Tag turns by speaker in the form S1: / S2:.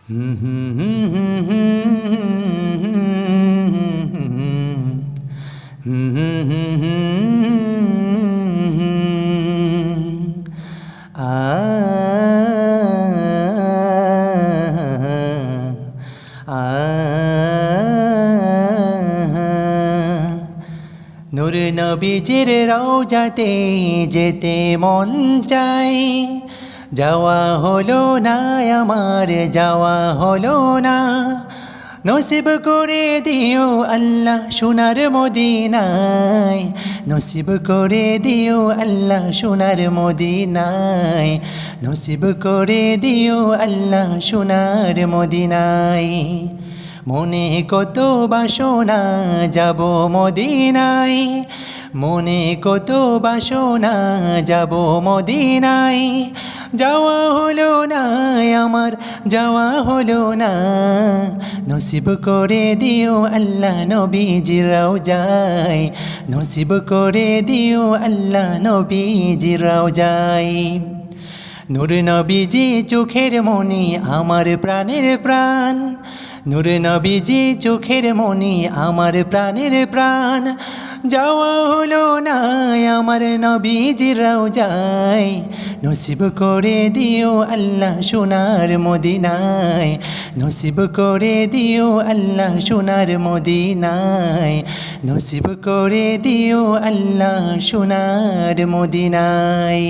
S1: নূর নবীজির রওজাতে যেতে মন চাই, যাওয়া হলো না আমার, যাওয়া হলো না। নসিব করে দিও আল্লাহ সোনার মদিনায়, নসিব করে দিও আল্লাহ সোনার মদিনায়, নসিব করে দিও আল্লাহ সোনার মদিনায়। মনে কত বাসনা যাব মদিনায়, মনে কত বাসনা যাব মদিনায়। যাওয়া হলো না আমার, যাওয়া হলো না। নসিব করে দিও আল্লাহ নবীজির রওজায়, নসিব করে দিও আল্লাহ নবীজির রওজায়। নূর নবীজি চোখের মনি আমার প্রাণের প্রাণ, নূর নবীজি চোখের মনি আমার প্রাণের প্রাণ। যাওয়া হলো না আমার নবীজির রওজায়, নসিব করে দিও আল্লাহ সোনার মদিনায়, নসিব করে দিও আল্লাহ সোনার মদিনায়, নসিব করে দিও আল্লাহ সোনার মদিনায়।